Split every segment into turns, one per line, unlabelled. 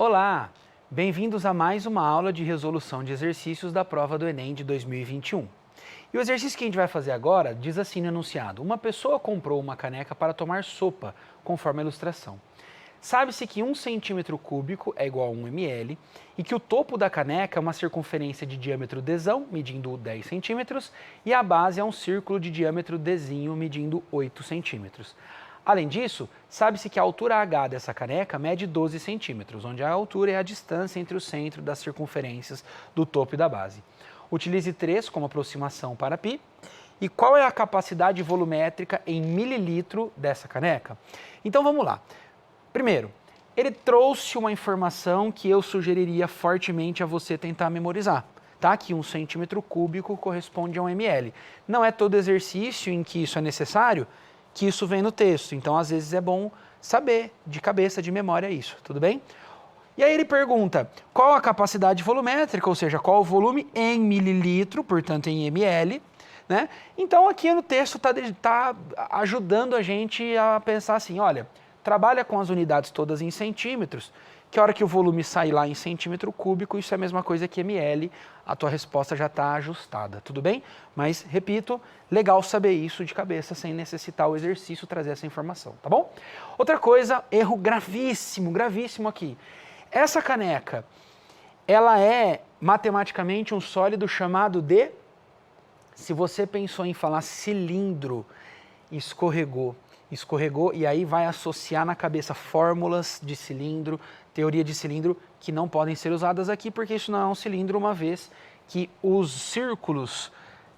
Olá, bem-vindos a mais uma aula de resolução de exercícios da prova do Enem de 2021. E o exercício que a gente vai fazer agora diz assim no enunciado: uma pessoa comprou uma caneca para tomar sopa, conforme a ilustração. Sabe-se que 1 centímetro cúbico é igual a 1 ml e que o topo da caneca é uma circunferência de diâmetro dzão, medindo 10 centímetros, e a base é um círculo de diâmetro dzinho, medindo 8 centímetros. Além disso, sabe-se que a altura H dessa caneca mede 12 centímetros, onde a altura é a distância entre o centro das circunferências do topo e da base. Utilize 3 como aproximação para π. E qual é a capacidade volumétrica em mililitro dessa caneca? Então vamos lá. Primeiro, ele trouxe uma informação que eu sugeriria fortemente a você tentar memorizar. Tá? Que 1 centímetro cúbico corresponde a 1 ml. Não é todo exercício em que isso é necessário que isso vem no texto. Então, às vezes é bom saber de cabeça, de memória isso, tudo bem? E aí ele pergunta, qual a capacidade volumétrica, ou seja, qual o volume em mililitro, portanto em ml, né? Então aqui no texto tá ajudando a gente a pensar assim, olha, trabalha com as unidades todas em centímetros, que a hora que o volume sair lá em centímetro cúbico, isso é a mesma coisa que ml, a tua resposta já está ajustada, tudo bem? Mas, repito, legal saber isso de cabeça, sem necessitar o exercício trazer essa informação, tá bom? Outra coisa, erro gravíssimo, gravíssimo aqui. Essa caneca, ela é matematicamente um sólido chamado de, se você pensou em falar cilindro, escorregou e aí vai associar na cabeça fórmulas de cilindro, teoria de cilindro, que não podem ser usadas aqui, porque isso não é um cilindro, uma vez que os círculos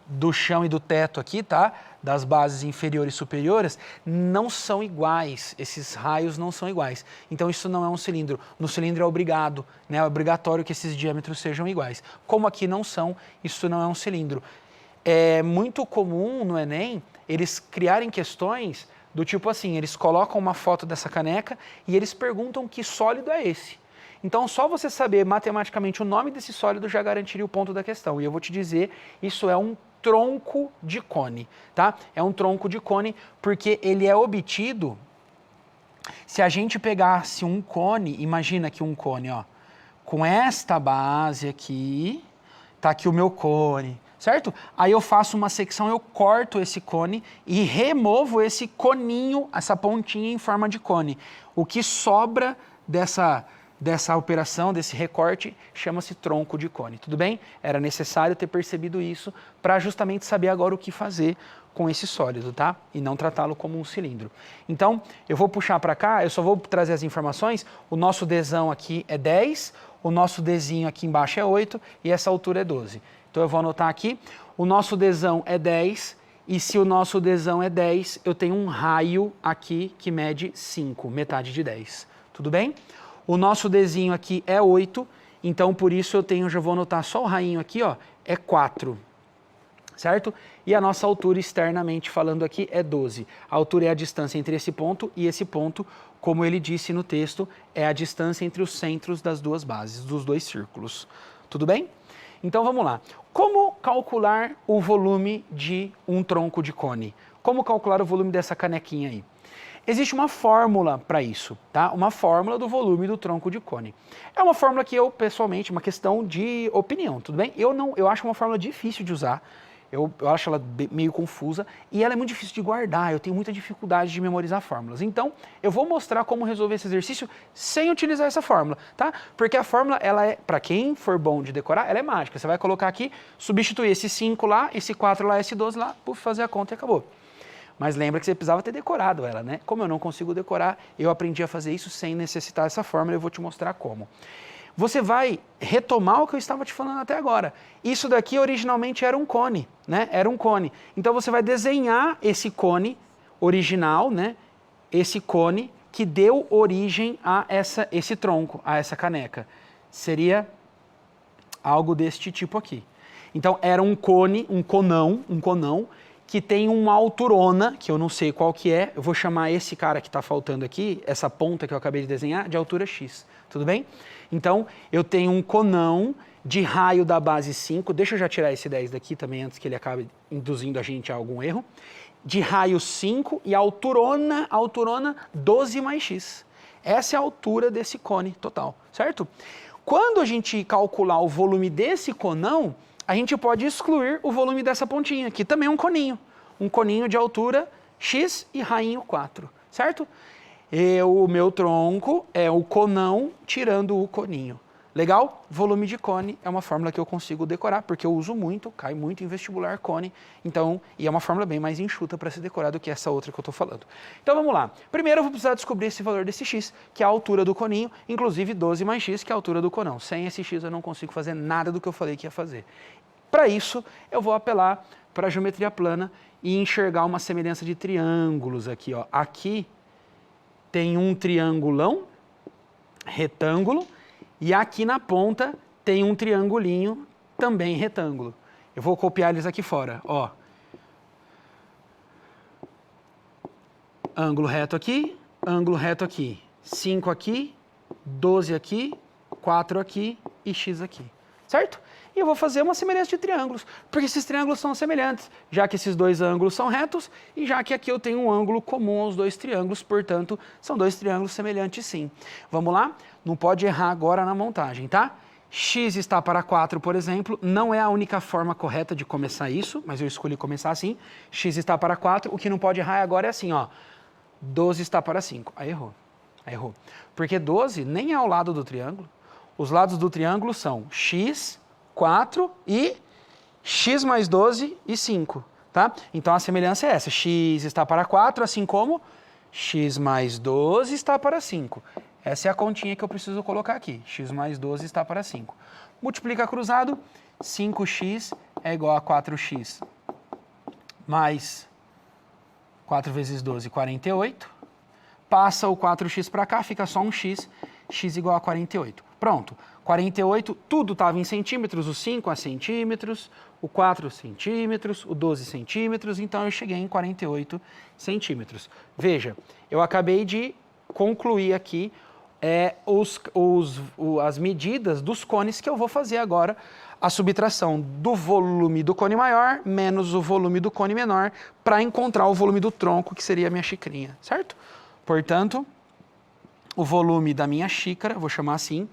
do chão e do teto aqui, tá? Das bases inferiores e superiores, não são iguais, esses raios não são iguais. Então isso não é um cilindro. No cilindro é obrigado, né? É obrigatório que esses diâmetros sejam iguais. Como aqui não são, isso não é um cilindro. É muito comum no Enem eles criarem questões do tipo assim, eles colocam uma foto dessa caneca e eles perguntam que sólido é esse. Então, só você saber matematicamente o nome desse sólido já garantiria o ponto da questão. E eu vou te dizer, isso é um tronco de cone, tá? É um tronco de cone porque ele é obtido, se a gente pegasse um cone, imagina aqui um cone, ó, com esta base aqui, tá aqui o meu cone, certo? Aí eu faço uma secção, eu corto esse cone e removo esse coninho, essa pontinha em forma de cone. O que sobra dessa operação, desse recorte, chama-se tronco de cone, tudo bem? Era necessário ter percebido isso para justamente saber agora o que fazer com esse sólido, tá? E não tratá-lo como um cilindro. Então, eu vou puxar para cá, eu só vou trazer as informações, o nosso dzão aqui é 10, o nosso dzinho aqui embaixo é 8 e essa altura é 12. Então eu vou anotar aqui, o nosso dzão é 10 e se o nosso dzão é 10, eu tenho um raio aqui que mede 5, metade de 10, tudo bem? O nosso dzinho aqui é 8, então por isso eu tenho, já vou anotar só o rainho aqui, ó, é 4, certo? E a nossa altura externamente falando aqui é 12. A altura é a distância entre esse ponto e esse ponto, como ele disse no texto, é a distância entre os centros das duas bases, dos dois círculos, tudo bem? Então vamos lá. Como calcular o volume de um tronco de cone? Como calcular o volume dessa canequinha aí? Existe uma fórmula para isso, tá? Uma fórmula do volume do tronco de cone. É uma fórmula que eu, pessoalmente, uma questão de opinião, tudo bem? Eu acho uma fórmula difícil de usar, eu acho ela meio confusa e ela é muito difícil de guardar, eu tenho muita dificuldade de memorizar fórmulas. Então, eu vou mostrar como resolver esse exercício sem utilizar essa fórmula, tá? Porque a fórmula, ela é, para quem for bom de decorar, ela é mágica. Você vai colocar aqui, substituir esse 5 lá, esse 4 lá, esse 12 lá, puf, fazer a conta e acabou. Mas lembra que você precisava ter decorado ela, né? Como eu não consigo decorar, eu aprendi a fazer isso sem necessitar dessa fórmula, eu vou te mostrar como. Você vai retomar o que eu estava te falando até agora. Isso daqui originalmente era um cone, né? Era um cone. Então você vai desenhar esse cone original, né? Esse cone que deu origem a esse tronco, a essa caneca. Seria algo deste tipo aqui. Então era um cone, um conão, que tem uma alturona, que eu não sei qual que é, eu vou chamar esse cara que está faltando aqui, essa ponta que eu acabei de desenhar, de altura X, tudo bem? Então, eu tenho um conão de raio da base 5, deixa eu já tirar esse 10 daqui também, antes que ele acabe induzindo a gente a algum erro, de raio 5 e alturona 12 mais X. Essa é a altura desse cone total, certo? Quando a gente calcular o volume desse conão, a gente pode excluir o volume dessa pontinha, que também é um coninho de altura x e rainho 4, certo? E o meu tronco é o conão tirando o coninho. Legal? Volume de cone é uma fórmula que eu consigo decorar, porque eu uso muito, cai muito em vestibular cone, então, e é uma fórmula bem mais enxuta para ser decorada do que essa outra que eu estou falando. Então vamos lá. Primeiro eu vou precisar descobrir esse valor desse x, que é a altura do coninho, inclusive 12 mais x, que é a altura do conão. Sem esse x eu não consigo fazer nada do que eu falei que ia fazer. Para isso, eu vou apelar para a geometria plana e enxergar uma semelhança de triângulos aqui, ó. Aqui tem um triangulão, retângulo, e aqui na ponta tem um triangulinho, também retângulo. Eu vou copiar eles aqui fora, ó. Ângulo reto aqui, 5 aqui, 12 aqui, 4 aqui e x aqui, certo? E eu vou fazer uma semelhança de triângulos, porque esses triângulos são semelhantes, já que esses dois ângulos são retos e já que aqui eu tenho um ângulo comum aos dois triângulos, portanto, são dois triângulos semelhantes sim. Vamos lá? Não pode errar agora na montagem, tá? X está para 4, por exemplo, não é a única forma correta de começar isso, mas eu escolhi começar assim. X está para 4, o que não pode errar agora é assim, ó. 12 está para 5. Aí errou. Aí errou. Porque 12 nem é ao lado do triângulo. Os lados do triângulo são x, 4 e x mais 12 e 5, tá? Então a semelhança é essa, x está para 4, assim como x mais 12 está para 5. Essa é a continha que eu preciso colocar aqui, x mais 12 está para 5. Multiplica cruzado, 5x é igual a 4x mais 4 vezes 12, 48. Passa o 4x para cá, fica só um x, x igual a 48. Pronto, 48, tudo estava em centímetros, o 5 a centímetros, o 4 centímetros, o 12 centímetros, então eu cheguei em 48 centímetros. Veja, eu acabei de concluir aqui as medidas dos cones que eu vou fazer agora, a subtração do volume do cone maior menos o volume do cone menor, para encontrar o volume do tronco, que seria a minha xicrinha, certo? Portanto, o volume da minha xícara, vou chamar assim,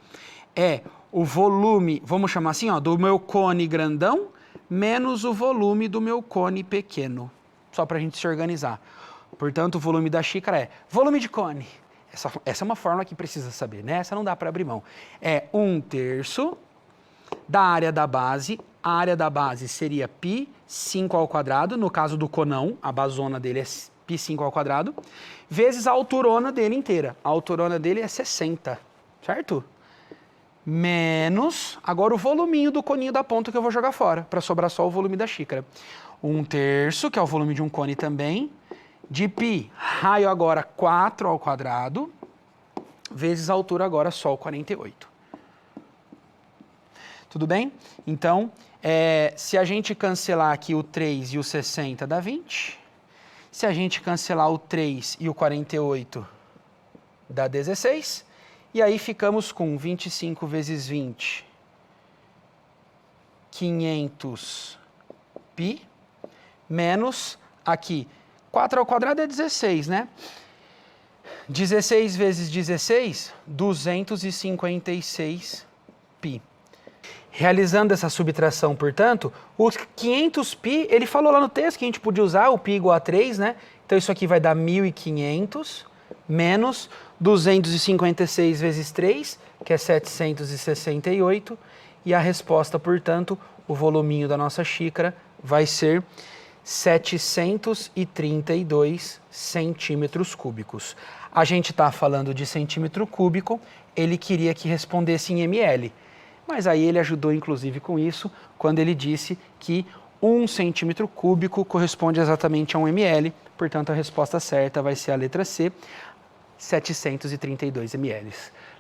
é o volume, vamos chamar assim, ó, do meu cone grandão menos o volume do meu cone pequeno, só para a gente se organizar. Portanto, o volume da xícara é volume de cone. Essa é uma fórmula que precisa saber, né? Essa não dá para abrir mão. É 1/3 da área da base. A área da base seria π 5 ao quadrado, no caso do conão, a basona dele é π 5 ao quadrado, vezes a alturona dele inteira. A alturona dele é 60, certo? Menos, agora o voluminho do coninho da ponta que eu vou jogar fora, para sobrar só o volume da xícara. 1/3, que é o volume de um cone também, de π, raio agora 4 ao quadrado, vezes a altura agora só o 48. Tudo bem? Então, se a gente cancelar aqui o 3 e o 60 dá 20. Se a gente cancelar o 3 e o 48 dá 16. E aí ficamos com 25 vezes 20, 500 π, menos aqui, 4 ao quadrado é 16, né? 16 vezes 16, 256 π. Realizando essa subtração, portanto, os 500 π, ele falou lá no texto que a gente podia usar o π igual a 3, né? Então isso aqui vai dar 1.500 menos 256 vezes 3, que é 768, e a resposta, portanto, o voluminho da nossa xícara vai ser 732 centímetros cúbicos. A gente está falando de centímetro cúbico, ele queria que respondesse em ml, mas aí ele ajudou inclusive com isso, quando ele disse que 1 centímetro cúbico corresponde exatamente a 1 ml, portanto a resposta certa vai ser a letra C, 732 ml.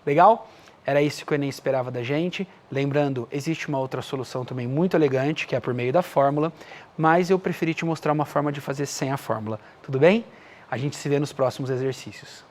Legal? Era isso que o Enem esperava da gente. Lembrando, existe uma outra solução também muito elegante, que é por meio da fórmula, mas eu preferi te mostrar uma forma de fazer sem a fórmula. Tudo bem? A gente se vê nos próximos exercícios.